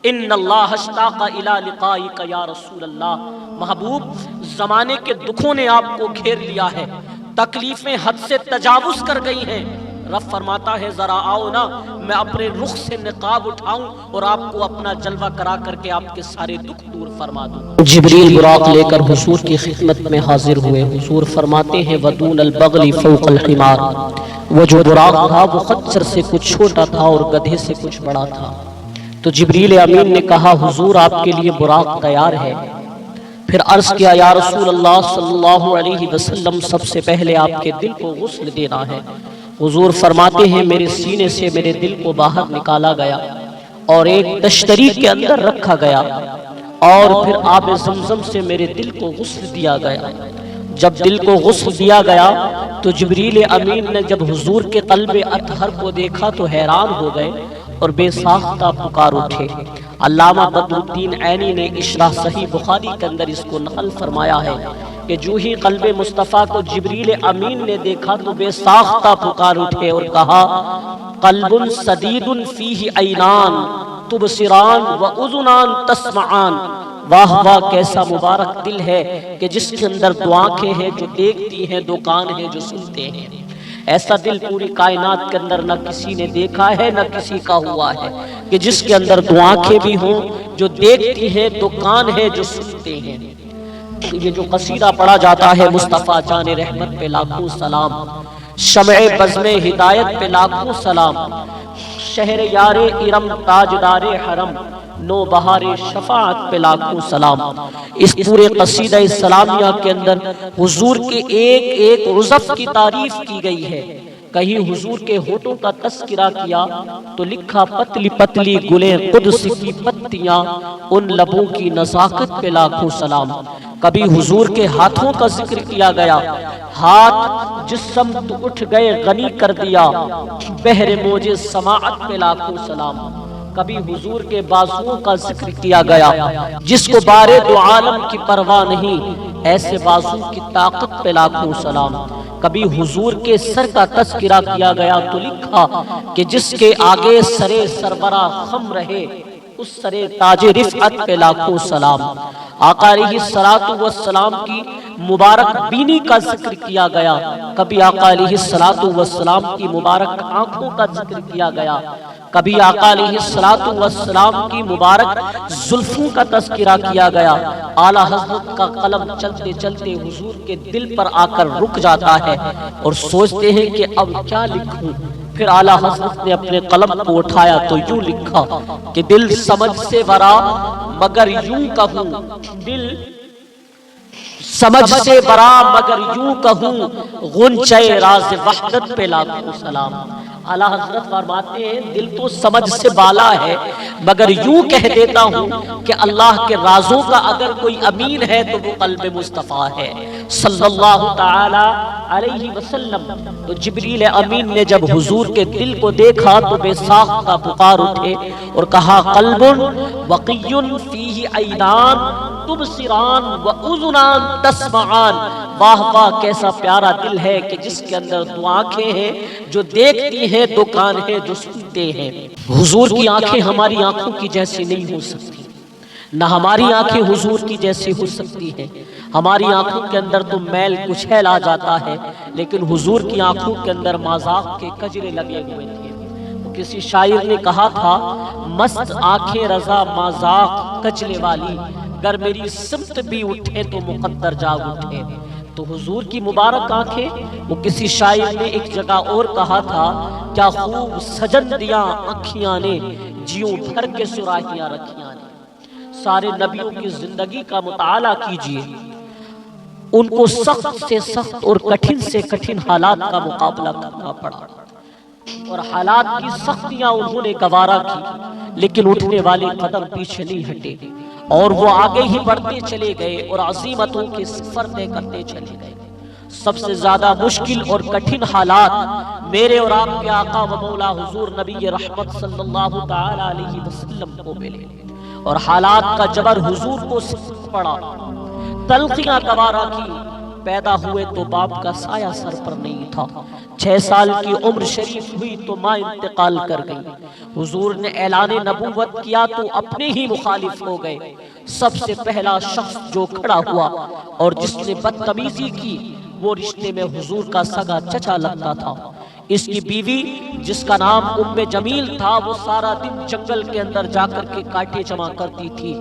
ان اللہ اشتاق الی لقائک یا رسول اللہ، محبوب زمانے کے دکھوں نے آپ کو گھیر لیا ہے، تکلیفیں حد سے تجاوز کر گئی ہیں۔ رب فرماتا ہے ذرا آؤ نا، میں اپنے رخ سے نقاب اٹھاؤں اور آپ کو اپنا جلوہ کرا کر کے آپ کے سارے دکھ دور فرما دوں۔ جبریل براق لے کر حضور کی خدمت میں حاضر ہوئے۔ حضور فرماتے ہیں وَدُونَ الْبَغْلِ فَوْقَ الْحِمَارِ، وہ جو براق تھا وہ خنصر سے کچھ چھوٹا تھا اور گدھے سے کچھ بڑا تھا۔ تو جبریل امین نے کہا حضور آپ کے لیے براق تیار ہے۔ پھر عرض کیا یا رسول اللہ صلی اللہ علیہ وسلم سب سے پہلے آپ کے دل کو غسل دینا ہے۔ حضور فرماتے ہیں میرے سینے سے میرے دل کو باہر نکالا گیا اور ایک تشتری کے اندر رکھا گیا اور پھر آب زمزم سے میرے دل کو غسل دیا گیا۔ جب دل کو غسل دیا گیا تو جبریل امین نے جب حضور کے قلب اطہر کو دیکھا تو حیران ہو گئے اور بے ساختہ پکار اٹھے۔ علامہ بدر الدین عینی نے اشراح صحیح بخاری کے اندر اس کو نقل فرمایا ہے کہ جو ہی قلب مصطفیٰ کو جبریل امین نے دیکھا تو بے ساختہ پکار اٹھے اور کہا قلب سدید فیہ عینان تبصران و اذنان تسمعان، واہ واہ کیسا مبارک دل ہے کہ جس کے اندر دو آنکھیں ہیں جو دیکھتی ہیں، دو کان ہیں جو سنتے ہیں۔ ایسا دل پوری کائنات کے اندر نہ کسی نے دیکھا ہے نہ کسی کا ہوا ہے کہ جس کے اندر دو آنکھیں بھی ہوں جو دیکھتی ہیں، دو کان ہیں جو سنتے ہیں۔ یہ جو قصیدہ پڑھا جاتا ہے مصطفیٰ جان رحمت پہ لاکھوں سلام، شمع بزم ہدایت پہ لاکھوں سلام، شہر یار ارم تاجدار حرم، نو بہار شفاعت پہ لاکھوں سلام۔ اس پورے قصیدہ سلامیہ کے اندر حضور کے ایک ایک عضو کی تعریف کی گئی ہے۔ کہیں حضور کے ہونٹوں کا تذکرہ کیا تو لکھا پتلی پتلی گلیں قدس کی پتیاں، ان لبوں کی نزاکت پہ لاکھوں سلام۔ کبھی حضور کے ہاتھوں کا ذکر کیا گیا، ہاتھ جس سمت اٹھ گئے غنی کر دیا، بحر موج سماعت پہ لاکھوں سلام۔ کبھی حضور کے بازوؤں کا ذکر کیا گیا، جس کو بارے دو عالم کی پرواہ نہیں، ایسے بازو کی طاقت پہ لاکھوں سلام۔ کبھی حضور کے سر کا تذکرہ کیا گیا تو لکھا کہ جس کے آگے سرے سربراہ خم رہے، اس سرے تاج رفعت پہ لاکھوں سلام۔ آقا علیہ الصلوۃ والسلام کی مبارک بینی کا ذکر کیا گیا، کبھی آقا علیہ الصلوۃ والسلام کی مبارک آنکھوں کا ذکر کیا گیا، کبھی آقا علیہ الصلوۃ والسلام کی مبارک زلفوں کا تذکرہ کیا گیا۔ اعلیٰ حضرت کا قلم چلتے چلتے حضور کے دل پر آ کر رک جاتا ہے اور سوچتے ہیں کہ اب کیا لکھوں۔ پھر اعلیٰ حضرت نے اپنے قلم کو اٹھایا تو یوں لکھا کہ دل سمجھ سے ورا مگر یوں کہوں، دل سمجھ سے برا مگر یوں کہوں، غنچۂ راز وحدت پہ لاکھوں سلام۔ اعلیٰ حضرت فرماتے ہیں دل تو سمجھ سے بالا ہے مگر یوں کہہ دیتا ہوں کہ اللہ کے رازوں کا اگر کوئی امین ہے تو وہ قلب مصطفیٰ ہے صلی اللہ تعالی علیہ وسلم۔ تو جبریل امین نے جب حضور کے دل کو دیکھا تو بے ساختہ پکار اٹھے اور کہا قلب وقی فیہ عینان تبصران و اذنان تسمعان، واہ واہ کیسا پیارا دل ہے کہ جس کے اندر دو آنکھیں ہیں جو دیکھتی ہیں، دو کان ہیں جو سنتے ہیں۔ حضور کی آنکھیں ہماری آنکھوں کی جیسی نہیں ہو سکتی، نہ ہماری آنکھیں حضور کی جیسی ہو سکتی ہیں۔ ہماری آنکھوں کے اندر تو میل کچھیل آ جاتا ہے، لیکن حضور کی آنکھوں کے اندر مذاق کے کجرے لگے ہوئے تھے۔ کسی شاعر نے کہا تھا مست آنکھیں رضا مذاق کجلے والی، گر میری سمت بھی اٹھے تو مقدر جاگ اٹھے۔ تو حضور کی مبارک آنکھیں، وہ کسی شاعر نے ایک جگہ اور کہا تھا کیا خوب سجن دیا آنکھیاں نے، جیوں بھر کے سراہیاں رکھیاں نے۔ سارے نبیوں کی زندگی کا مطالعہ کیجئے، ان کو سخت سے سخت اور کٹھن سے کٹھن حالات کا مقابلہ کرنا پڑا اور حالات کی سختیاں انہوں نے گوارا کی، لیکن اٹھنے والے قدم پیچھے نہیں ہٹے اور وہ آگے ہی بڑھتے چلے گئے اور عظیمتوں کے سفر طے کرتے چلے گئے۔ سب سے زیادہ مشکل اور کٹھن حالات میرے اور آپ کے آقا و مولا حضور نبی رحمت صلی اللہ تعالی علیہ وسلم کو ملے اور حالات کا جبر حضور کو سخت پڑا، تلخیاں گوارا کی، پیدا ہوئے تو باپ کا سایہ سر پر نہیں تھا، 6 سال کی عمر شریف ہوئی تو ماں انتقال کر گئی۔ حضور نے اعلان نبوت کیا تو اپنے ہی مخالف ہو گئے۔ سب سے پہلا شخص جو کھڑا ہوا اور جس نے بدتمیزی کی وہ رشتے میں حضور کا سگا چچا لگتا تھا۔ اس کی بیوی جس کا نام ام جمیل تھا وہ سارا دن جنگل کے اندر جا کر کے کانٹے جمع کرتی تھی،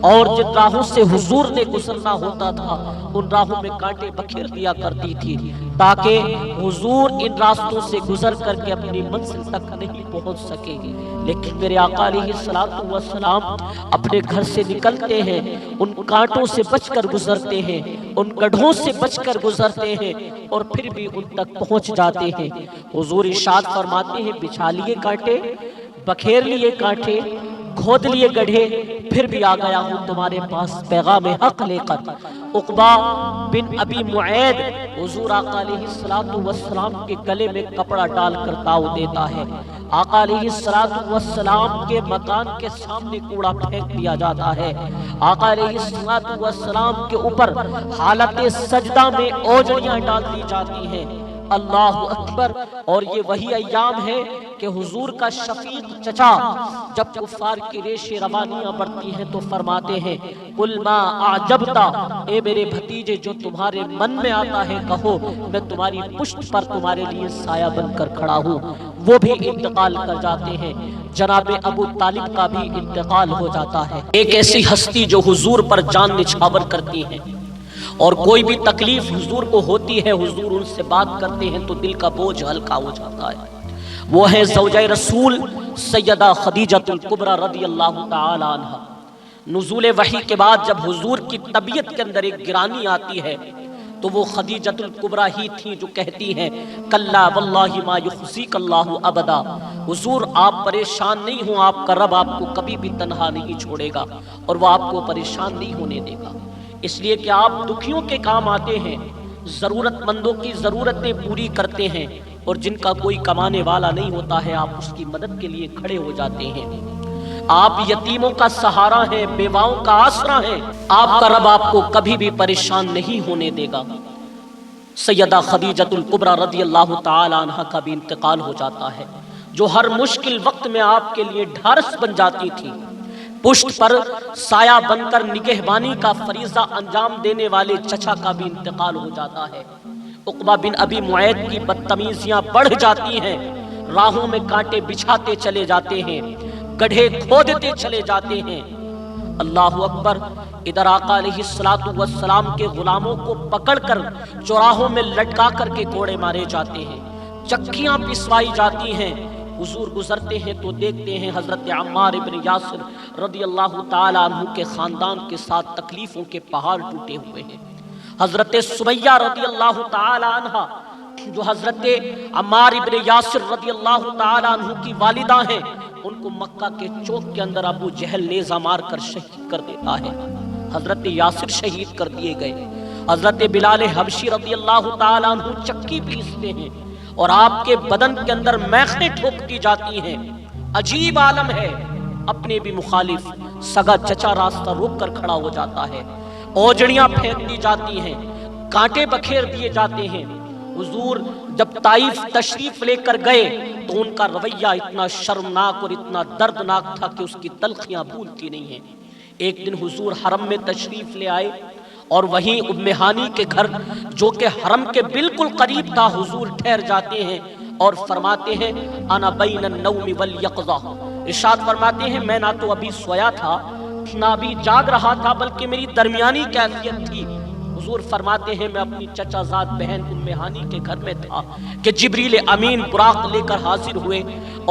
اور جن راہوں سے حضور نے گزرنا ہوتا تھا ان راہوں میں کانٹے بکھیر دیا کرتی تھی تاکہ حضور ان راستوں سے گزر کر کے اپنی منزل تک نہیں پہنچ سکے۔ لیکن میرے آقا علیہ الصلوۃ والسلام اپنے گھر سے نکلتے ہیں، ان کانٹوں سے بچ کر گزرتے ہیں، ان گڑھوں سے بچ کر گزرتے ہیں، اور پھر بھی ان تک پہنچ جاتے ہیں۔ حضور ارشاد فرماتے ہیں بچھا لیے کانٹے، بکھیر لیے کانٹے، کھود لیے گڑھے، پھر بھی آ گیا ہوں تمہارے پاس پیغام حق لے کر۔ عقبہ بن ابی معید حضور آقا علیہ الصلوۃ والسلام کے گلے میں کپڑا ڈال کر داؤ دیتا ہے۔ آقا علیہ الصلوۃ والسلام کے مکان کے سامنے کوڑا پھینک دیا جاتا ہے۔ آقا علیہ الصلوۃ والسلام کے اوپر حالت سجدہ میں اوجڑیاں ڈال دی جاتی ہیں۔ اللہ اکبر۔ اور یہ وہی ایام ہے کہ حضور کا شفیق چچا جب کفار کی ریش روانیاں بڑھتی ہیں تو فرماتے ہیں قل ما اعجبتا، اے میرے بھتیجے جو تمہارے من میں آتا ہے کہو، میں تمہاری پشت پر تمہارے لیے سایہ بن کر کھڑا ہوں۔ وہ بھی انتقال کر جاتے ہیں۔ جناب ابو طالب کا بھی انتقال ہو جاتا ہے۔ ایک ایسی ہستی جو حضور پر جان نچھاور کرتی ہیں، اور کوئی بھی تکلیف حضور کو ہوتی ہے حضور ان سے بات کرتے ہیں تو دل کا بوجھ ہلکا ہو جاتا ہے۔ وہ ہیں زوجہ رسول سیدہ خدیجہ الکبریٰ رضی اللہ تعالی عنہ۔ نزول وحی کے بعد جب حضور کی طبیعت کے اندر ایک گرانی آتی ہے تو وہ خدیجہ الکبریٰ ہی تھیں جو کہتی ہیں کلا واللہ ما یخزیک اللہ ابدا، حضور آپ پریشان نہیں ہوں، آپ کا رب آپ کو کبھی بھی تنہا نہیں چھوڑے گا اور وہ آپ کو پریشان نہیں ہونے دے گا، اس لیے کہ آپ دکھیوں کے کام آتے ہیں، ضرورت مندوں کی ضرورتیں پوری کرتے ہیں، اور جن کا کوئی کمانے والا نہیں ہوتا ہے آپ اس کی مدد کے لیے کھڑے ہو جاتے ہیں۔ آپ یتیموں کا سہارا ہیں، بیواؤں کا آسرا ہیں، آپ کا رب آپ کو کبھی بھی پریشان نہیں ہونے دے گا۔ سیدہ خدیجہ الکبریٰ رضی اللہ تعالی عنہ کا بھی انتقال ہو جاتا ہے، جو ہر مشکل وقت میں آپ کے لیے ڈھارس بن جاتی تھی، پشت پر سایہ بن کر نگہبانی کا فریضہ انجام دینے والے چچا کا بھی انتقال ہو جاتا ہے۔ عقبہ بن ابی معید کی بدتمیزیاں بڑھ جاتی ہیں، راہوں میں کانٹے بچھاتے چلے جاتے ہیں، گڑھے کھودتے چلے جاتے ہیں۔ اللہ اکبر۔ ادھر آقا علیہ الصلوۃ والسلام کے غلاموں کو پکڑ کر چوراہوں میں لٹکا کر کے کوڑے مارے جاتے ہیں، چکیاں پسوائی جاتی ہیں۔ حضور گزرتے ہیں تو دیکھتے ہیں حضرت عمار ابن یاسر رضی اللہ تعالی عنہ کے خاندان کے ساتھ تکلیفوں کے پہاڑ ٹوٹے ہوئے ہیں۔ حضرت سمیہ رضی اللہ تعالی عنہ جو حضرت عمار ابن یاسر رضی اللہ تعالی عنہ کی والدہ ہیں، ان کو مکہ کے چوک کے اندر ابو جہل نیزہ مار کر شہید کر دیتا ہے۔ حضرت یاسر شہید کر دیے گئے۔ حضرت بلال حبشی رضی اللہ تعالی عنہ چکی پیستے ہیں اور آپ کے بدن کے اندر میخیں ٹھوک دی جاتی ہیں۔ عجیب عالم ہے۔ اپنے بھی مخالف سگا چچا راستہ روک کر کھڑا ہو جاتا ہے، اوجڑیاں پھینک دی جاتی ہیں، کانٹے بکھیر دیے جاتے ہیں۔ حضور جب طائف تشریف لے کر گئے تو ان کا رویہ اتنا شرمناک اور اتنا دردناک تھا کہ اس کی تلخیاں بھولتی نہیں ہیں۔ ایک دن حضور حرم میں تشریف لے آئے اور وہیں ام ہانی کے گھر جو کہ حرم کے بالکل قریب تھا حضور ٹھہر جاتے ہیں اور فرماتے ہیں انا بین النوم والیقظہ، ارشاد فرماتے ہیں میں نہ تو ابھی سویا تھا نہ ابھی جاگ رہا تھا بلکہ میری درمیانی کیفیت تھی۔ حضور فرماتے ہیں میں اپنی چچا زاد بہن ام ہانی کے گھر میں تھا کہ جبریل امین براق لے کر حاضر ہوئے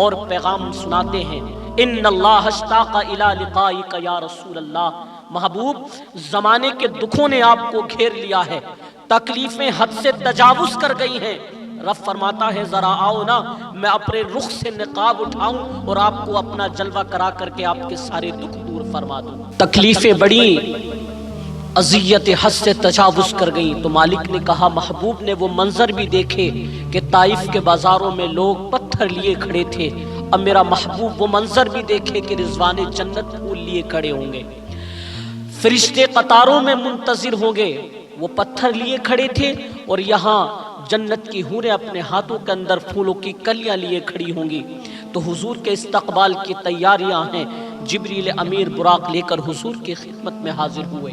اور پیغام سناتے ہیں ان اللہ اشتاق الی لقائک یا رسول اللہ، محبوب زمانے کے دکھوں نے آپ کو گھیر لیا ہے، تکلیفیں حد سے تجاوز کر گئی ہیں۔ رب فرماتا ہے ذرا آؤ نا، میں اپنے رخ سے نقاب اٹھاؤں اور آپ کو اپنا جلوہ کرا کر کے آپ کے سارے دکھ دور فرما دوں۔ تکلیفیں بڑی، اذیت حد سے تجاوز کر گئیں تو مالک نے کہا محبوب نے وہ منظر بھی دیکھے کہ طائف کے بازاروں میں لوگ پتھر لیے کھڑے تھے، اب میرا محبوب وہ منظر بھی دیکھے کہ رضوان جنت پھول لیے کھڑے ہوں گے، فرشتے قطاروں میں منتظر ہوں گے، وہ پتھر لیے کھڑے تھے اور یہاں جنت کی حوریں اپنے ہاتھوں کے اندر پھولوں کی کلیاں لیے کھڑی ہوں گی۔ تو حضور کے استقبال کی تیاریاں ہیں۔ جبریل امیر براق لے کر حضور کی خدمت میں حاضر ہوئے۔